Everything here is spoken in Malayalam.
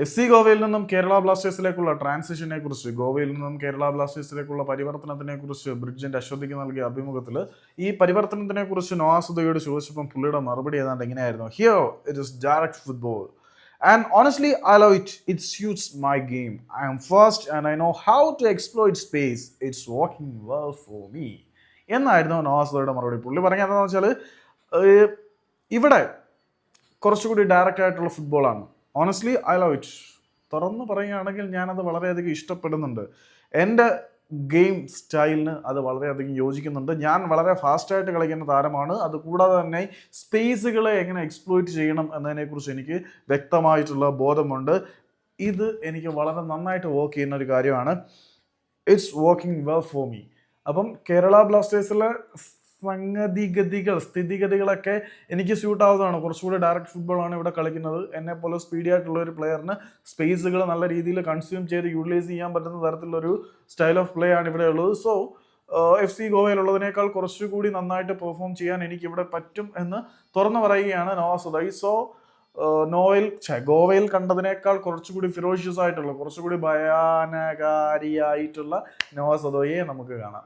എഫ് സി ഗോവയിൽ നിന്നും കേരള ബ്ലാസ്റ്റേഴ്സിലേക്കുള്ള ട്രാൻസിഷനെ കുറിച്ച്, ഗോവയിൽ നിന്നും കേരള ബ്ലാസ്റ്റേഴ്സിലേക്കുള്ള പരിവർത്തനത്തിനെ കുറിച്ച് ബ്രിഡ്ജന്റ് അശ്വതിക്ക് നൽകിയ അഭിമുഖത്തിൽ ഈ പരിവർത്തനത്തിനെ കുറിച്ച് നോവാസുദയോട് ചോദിച്ചപ്പം പുള്ളിയുടെ മറുപടി ഏതാണ്ട് ഇങ്ങനെയായിരുന്നു: here it is direct football and honestly I love it. It suits my game. I am fast and I know how to exploit space. It's working well for me എന്നായിരുന്നു നോവാസുദയുടെ മറുപടി. പുള്ളി പറഞ്ഞത് എന്താണെന്ന് വെച്ചാൽ ഇവിടെ കുറച്ചുകൂടി ഡയറക്റ്റ് ആയിട്ടുള്ള ഫുട്ബോളാണ്. Honestly I love it. തുറന്നു പറയുകയാണെങ്കിൽ ഞാനത് വളരെയധികം ഇഷ്ടപ്പെടുന്നുണ്ട്. എൻ്റെ ഗെയിം സ്റ്റൈലിന് അത് വളരെയധികം യോജിക്കുന്നുണ്ട്. ഞാൻ വളരെ ഫാസ്റ്റായിട്ട് കളിക്കുന്ന താരമാണ്. അതുകൂടാതെ തന്നെ സ്പേസുകളെ എങ്ങനെ എക്സ്പ്ലോയിറ്റ് ചെയ്യണം എന്നതിനെക്കുറിച്ച് എനിക്ക് വ്യക്തമായിട്ടുള്ള ബോധമുണ്ട്. ഇത് എനിക്ക് വളരെ നന്നായിട്ട് വർക്ക് ചെയ്യുന്ന ഒരു കാര്യമാണ്. It's working well for me. അപ്പം കേരള ബ്ലാസ്റ്റേഴ്സിലെ സ്ഥിതിഗതികളൊക്കെ എനിക്ക് സ്യൂട്ട് ആവുന്നതാണ്. കുറച്ചുകൂടി ഡയറക്റ്റ് ഫുട്ബോളാണ് ഇവിടെ കളിക്കുന്നത്. എന്നെ പോലെ സ്പീഡി ആയിട്ടുള്ള ഒരു പ്ലെയറിന് സ്പേസുകൾ നല്ല രീതിയിൽ കൺസ്യൂം ചെയ്ത് യൂട്ടിലൈസ് ചെയ്യാൻ പറ്റുന്ന തരത്തിലുള്ളൊരു സ്റ്റൈൽ ഓഫ് പ്ലേ ആണ് ഇവിടെ ഉള്ളത്. സോ എഫ് സി ഗോവയിലുള്ളതിനേക്കാൾ കുറച്ചുകൂടി നന്നായിട്ട് പെർഫോം ചെയ്യാൻ എനിക്ക് ഇവിടെ പറ്റും എന്ന് തുറന്നു പറയുകയാണ് നോവാസുദ. സോ ഗോവയിൽ കണ്ടതിനേക്കാൾ കുറച്ചുകൂടി ഫിറോഷ്യസ് ആയിട്ടുള്ള, കുറച്ചുകൂടി ഭയാനകാരിയായിട്ടുള്ള നോവാസുദയെ നമുക്ക് കാണാം.